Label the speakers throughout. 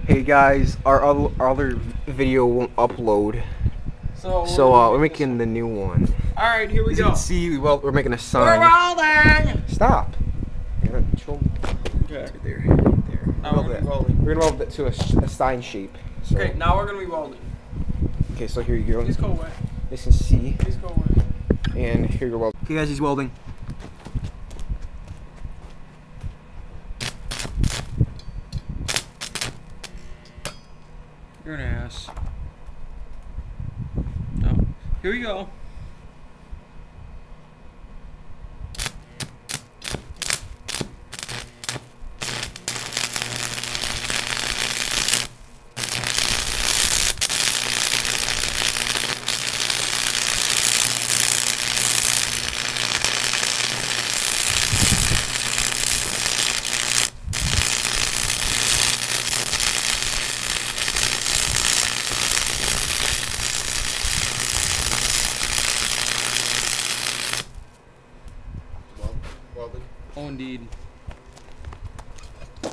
Speaker 1: Hey guys, our other video won't upload, so we're making the new one.
Speaker 2: All right, here we
Speaker 1: As you
Speaker 2: go.
Speaker 1: can see, we're making a sign.
Speaker 2: We're welding.
Speaker 1: Stop. Okay.
Speaker 2: Okay.
Speaker 1: There.
Speaker 2: Now we're gonna be welding.
Speaker 1: We're gonna weld it to a sign shape. So.
Speaker 2: Okay, now we're gonna be welding.
Speaker 1: Okay, so here you go.
Speaker 2: Please go away.
Speaker 1: You can see.
Speaker 2: Please go away.
Speaker 1: And here you're welding. Okay, guys, he's welding.
Speaker 2: You're an ass. Oh, here we go.
Speaker 1: Welding.
Speaker 2: Oh, indeed.
Speaker 1: As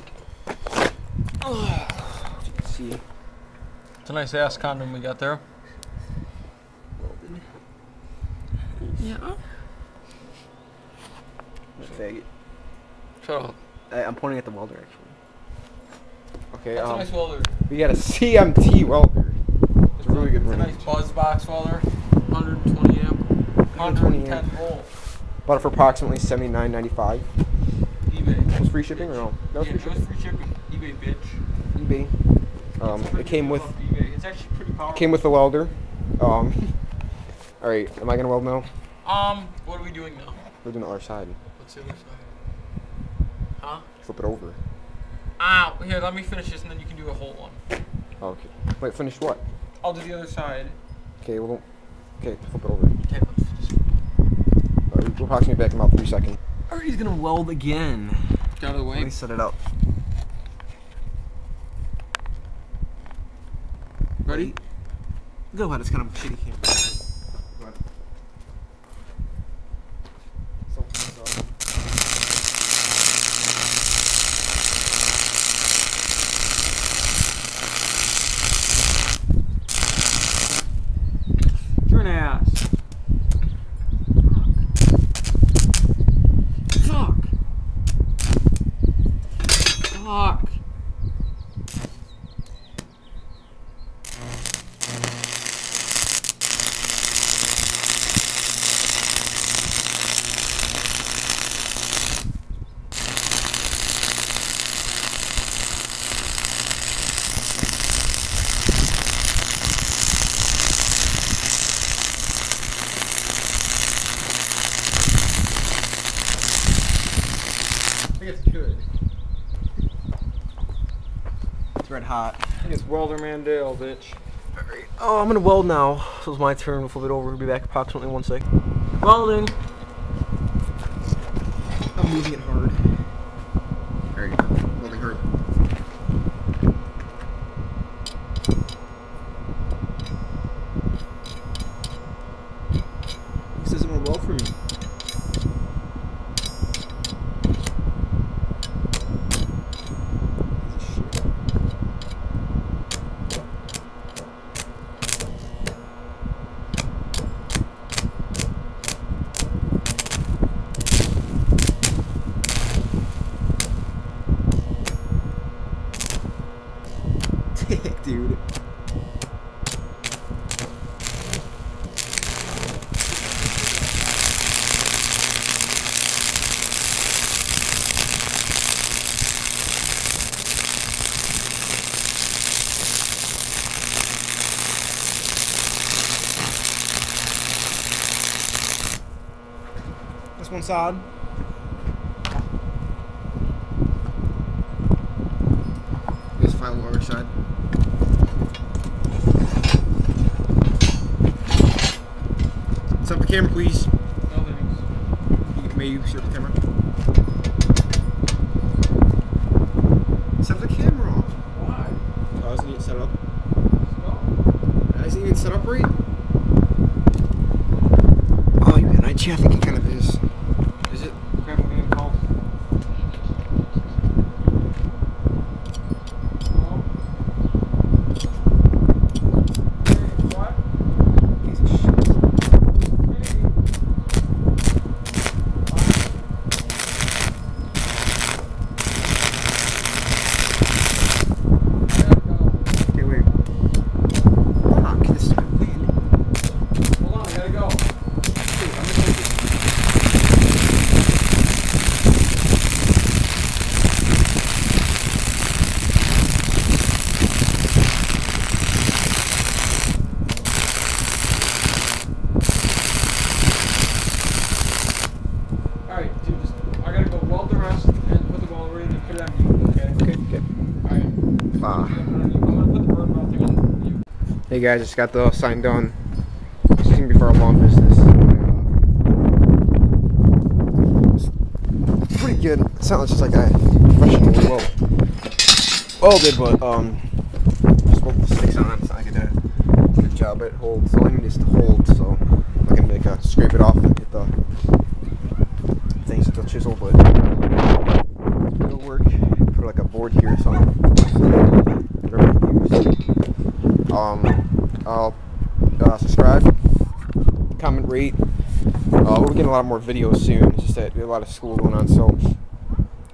Speaker 1: you can see.
Speaker 2: It's a nice ass condom we got there.
Speaker 1: Welded.
Speaker 2: Yeah.
Speaker 1: Faggot.
Speaker 2: Shut up.
Speaker 1: I'm pointing at the welder actually. Okay.
Speaker 2: That's a nice welder.
Speaker 1: We got a CMT welder. It's a really good
Speaker 2: It's a
Speaker 1: range.
Speaker 2: nice buzz box welder. 120 amp. 110 volt.
Speaker 1: Bought it for approximately $79.95.
Speaker 2: eBay.
Speaker 1: Was free shipping or no? That was
Speaker 2: Yeah,
Speaker 1: free shipping.
Speaker 2: it was free shipping. eBay, bitch.
Speaker 1: eBay. It came with.
Speaker 2: eBay. It's actually pretty powerful.
Speaker 1: Came with the welder. All right. Am I gonna weld now?
Speaker 2: What are we doing now?
Speaker 1: We're doing the other side.
Speaker 2: What's the other side? Huh?
Speaker 1: Flip it over.
Speaker 2: Here, let me finish this and then you can do a whole one.
Speaker 1: Okay. Wait. Finish what?
Speaker 2: I'll do the other side.
Speaker 1: Okay. Well. Okay. Flip it over.
Speaker 2: Okay, let's just...
Speaker 1: We'll approximately back in about 3 seconds.
Speaker 2: Alright, he's gonna weld again. Get out of the way.
Speaker 1: Let me set it up.
Speaker 2: Ready?
Speaker 1: Go ahead. It's kind of shitty here. Go ahead.
Speaker 2: You're an ass. Fuck. Fuck. I think it's good.
Speaker 1: It's red hot.
Speaker 2: I think it's Welder Mandale, bitch.
Speaker 1: Alright. Oh, I'm gonna weld now. So it's my turn. We'll flip it over. We'll be back approximately 1 sec.
Speaker 2: Welding.
Speaker 1: I'm moving it hard. Alright. Welding hard. This doesn't want to weld for me. Dude. This one's solid. This final other side. Set up the camera, please.
Speaker 2: No thanks.
Speaker 1: May you set up the camera? Set up the camera.
Speaker 2: Why?
Speaker 1: Oh, isn't it set up?
Speaker 2: No.
Speaker 1: Isn't it even set up right? Oh, you got an IG? I think it kind of is. Is it?
Speaker 2: Grab a man called. No.
Speaker 1: Hey guys, just got the sign done. This is gonna be for our lawn business. It's pretty good. It sounds just like I professionally welded, but just welded the sticks on. It's not like I did a good job at hold. So all I need is to hold. So I can make scrape it off and get the things with the chisel, but it'll work. Put like a board here or something. Subscribe, comment, rate. We're getting a lot more videos soon. It's just that we have a lot of school going on, so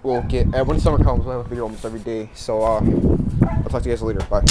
Speaker 1: we'll get when summer comes, we'll have a video almost every day. So I'll talk to you guys later. Bye.